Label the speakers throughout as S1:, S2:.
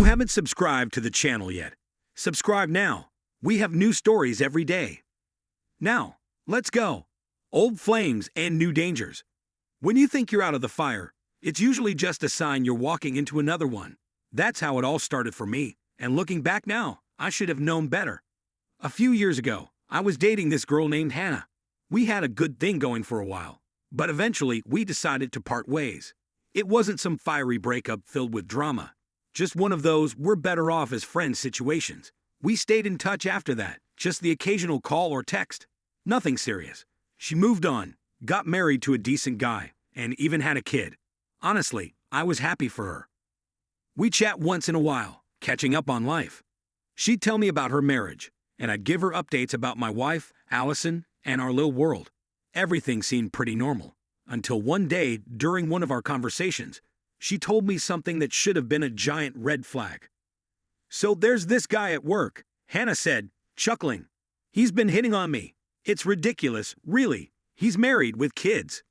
S1: haven't subscribed to the channel yet, subscribe now. We have new stories every day. Now, let's go. Old flames and new dangers. When you think you're out of the fire, it's usually just a sign you're walking into another one. That's how it all started for me, and looking back now, I should have known better. A few years ago, I was dating this girl named Hannah. We had a good thing going for a while, but eventually we decided to part ways. It wasn't some fiery breakup filled with drama, just one of those we're better off as friends situations. We stayed in touch after that, just the occasional call or text. Nothing serious. She moved on, got married to a decent guy, and even had a kid. Honestly, I was happy for her. We chat once in a while, catching up on life. She'd tell me about her marriage, and I'd give her updates about my wife, Allison, and our little world. Everything seemed pretty normal, until one day, during one of our conversations, she told me something that should have been a giant red flag. "So there's this guy at work," Hannah said, chuckling. "He's been hitting on me. It's ridiculous, really. He's married with kids."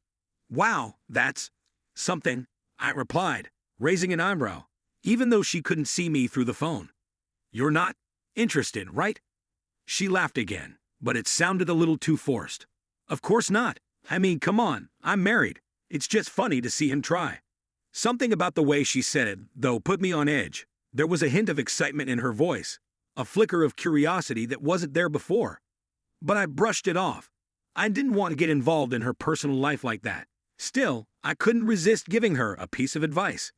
S1: "Wow, that's something," I replied, raising an eyebrow, even though she couldn't see me through the phone. "You're not interested, right?" She laughed again, but it sounded a little too forced. "Of course not. I mean, come on, I'm married. It's just funny to see him try." Something about the way she said it, though, put me on edge. There was a hint of excitement in her voice, a flicker of curiosity that wasn't there before. But I brushed it off. I didn't want to get involved in her personal life like that. Still, I couldn't resist giving her a piece of advice.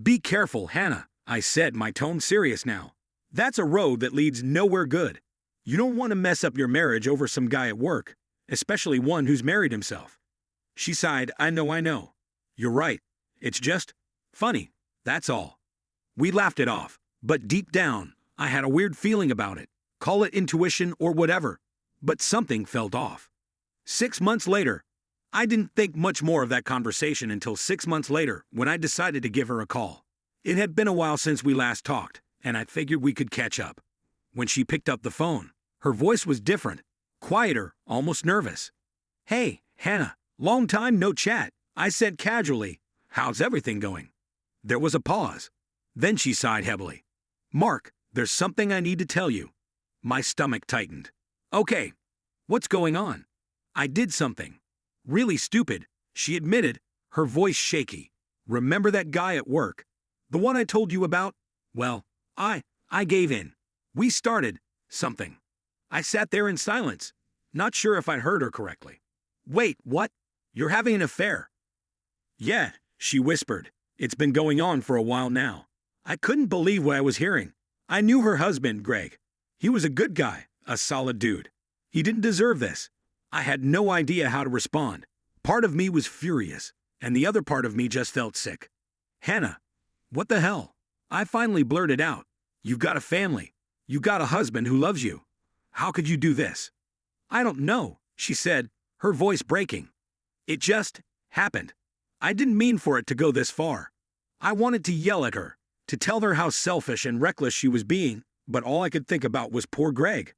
S1: "Be careful, Hannah," I said, my tone serious now. "That's a road that leads nowhere good. You don't want to mess up your marriage over some guy at work, especially one who's married himself." She sighed. I know. You're right. It's just funny, that's all." We laughed it off, but deep down, I had a weird feeling about it. Call it intuition or whatever, but something felt off. 6 months later, I didn't think much more of that conversation until 6 months later when I decided to give her a call. It had been a while since we last talked, and I figured we could catch up. When she picked up the phone, her voice was different, quieter, almost nervous. "Hey, Hannah, long time no chat," I said casually. "How's everything going?" There was a pause. Then she sighed heavily. "Mark, there's something I need to tell you." My stomach tightened. "Okay, what's going on?" "I did something really stupid," she admitted, her voice shaky. "Remember that guy at work? The one I told you about? Well, I gave in. We started something." I sat there in silence, not sure if I heard her correctly. "Wait, what? You're having an affair?" "Yeah," she whispered. "It's been going on for a while now." I couldn't believe what I was hearing. I knew her husband, Greg. He was a good guy, a solid dude. He didn't deserve this. I had no idea how to respond. Part of me was furious, and the other part of me just felt sick. "Hannah, what the hell?" I finally blurted out. "You've got a family. You got a husband who loves you. How could you do this?" "I don't know," she said, her voice breaking. "It just happened. I didn't mean for it to go this far." I wanted to yell at her, to tell her how selfish and reckless she was being, but all I could think about was poor Greg.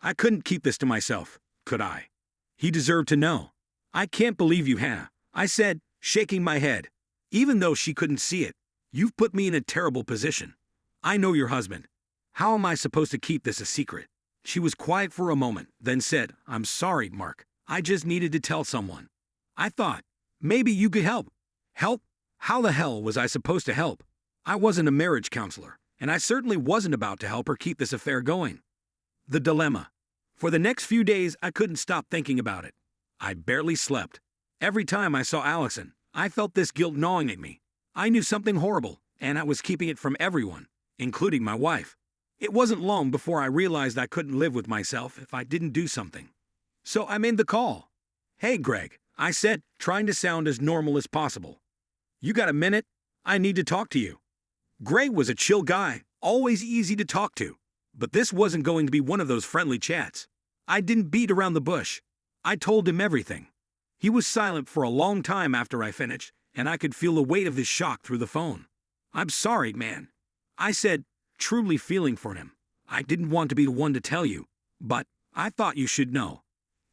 S1: I couldn't keep this to myself, could I? He deserved to know. "I can't believe you, Hannah," I said, shaking my head. Even though she couldn't see it, "You've put me in a terrible position. I know your husband. How am I supposed to keep this a secret?" She was quiet for a moment, then said, "I'm sorry, Mark. I just needed to tell someone. I thought maybe you could help." Help? How the hell was I supposed to help? I wasn't a marriage counselor, and I certainly wasn't about to help her keep this affair going. The dilemma. For the next few days, I couldn't stop thinking about it. I barely slept. Every time I saw Allison, I felt this guilt gnawing at me. I knew something horrible, and I was keeping it from everyone, including my wife. It wasn't long before I realized I couldn't live with myself if I didn't do something. So I made the call. "Hey, Greg," I said, trying to sound as normal as possible. "You got a minute? I need to talk to you." Greg was a chill guy, always easy to talk to. But this wasn't going to be one of those friendly chats. I didn't beat around the bush. I told him everything. He was silent for a long time after I finished, and I could feel the weight of his shock through the phone. "I'm sorry, man," I said, truly feeling for him. "I didn't want to be the one to tell you, but I thought you should know."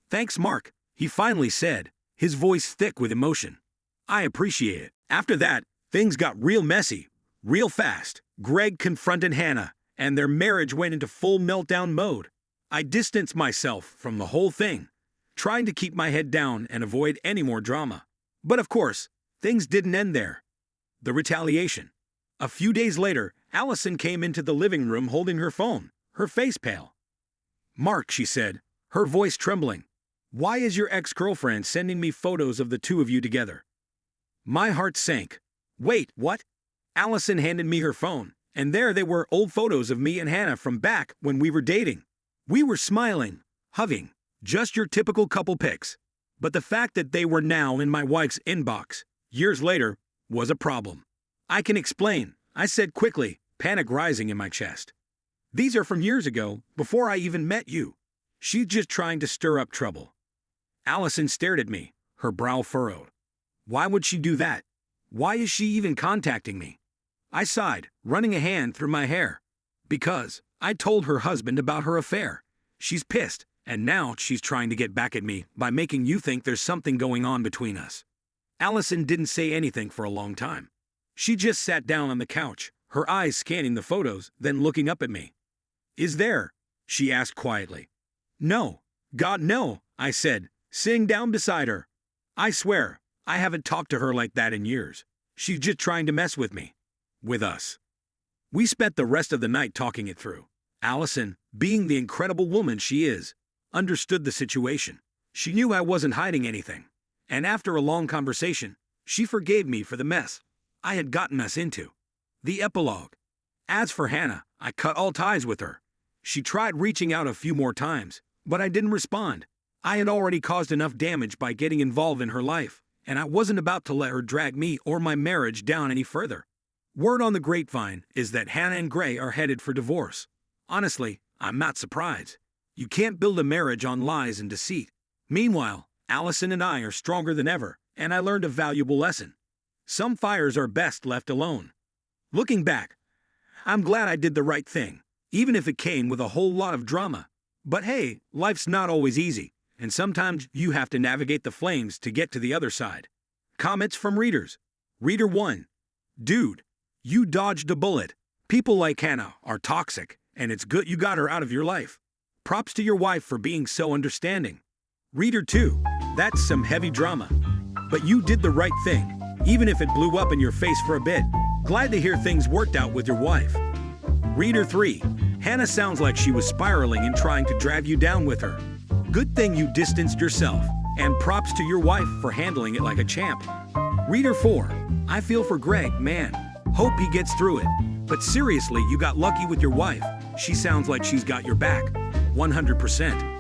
S1: "Thanks, Mark," he finally said, his voice thick with emotion. "I appreciate it." After that, things got real messy. Real fast, Greg confronted Hannah, and their marriage went into full meltdown mode. I distanced myself from the whole thing, trying to keep my head down and avoid any more drama. But of course, things didn't end there. The retaliation. A few days later, Allison came into the living room holding her phone, her face pale. "Mark," she said, her voice trembling, "why is your ex-girlfriend sending me photos of the two of you together?" My heart sank. "Wait, what?" Allison handed me her phone, and there they were, old photos of me and Hannah from back when we were dating. We were smiling, hugging, just your typical couple pics. But the fact that they were now in my wife's inbox, years later, was a problem. "I can explain," I said quickly, panic rising in my chest. "These are from years ago, before I even met you. She's just trying to stir up trouble." Allison stared at me, her brow furrowed. "Why would she do that? Why is she even contacting me?" I sighed, running a hand through my hair. "Because I told her husband about her affair. She's pissed, and now she's trying to get back at me by making you think there's something going on between us." Allison didn't say anything for a long time. She just sat down on the couch, her eyes scanning the photos, then looking up at me. "Is there?" she asked quietly. "No. God, no," I said, sitting down beside her. "I swear, I haven't talked to her like that in years. She's just trying to mess with me. With us." We spent the rest of the night talking it through. Allison, being the incredible woman she is, understood the situation. She knew I wasn't hiding anything. And after a long conversation, she forgave me for the mess I had gotten us into. The epilogue. As for Hannah, I cut all ties with her. She tried reaching out a few more times, but I didn't respond. I had already caused enough damage by getting involved in her life, and I wasn't about to let her drag me or my marriage down any further. Word on the grapevine is that Hannah and Gray are headed for divorce. Honestly, I'm not surprised. You can't build a marriage on lies and deceit. Meanwhile, Allison and I are stronger than ever, and I learned a valuable lesson. Some fires are best left alone. Looking back, I'm glad I did the right thing, even if it came with a whole lot of drama. But hey, life's not always easy, and sometimes you have to navigate the flames to get to the other side. Comments from readers. Reader 1. Dude, you dodged a bullet. People like Hannah are toxic, and it's good you got her out of your life. Props to your wife for being so understanding. Reader 2. That's some heavy drama. But you did the right thing, even if it blew up in your face for a bit. Glad to hear things worked out with your wife. Reader 3. Hannah sounds like she was spiraling and trying to drag you down with her. Good thing you distanced yourself, and props to your wife for handling it like a champ. Reader 4. I feel for Greg, man. Hope he gets through it. But seriously, you got lucky with your wife. She sounds like she's got your back. 100%.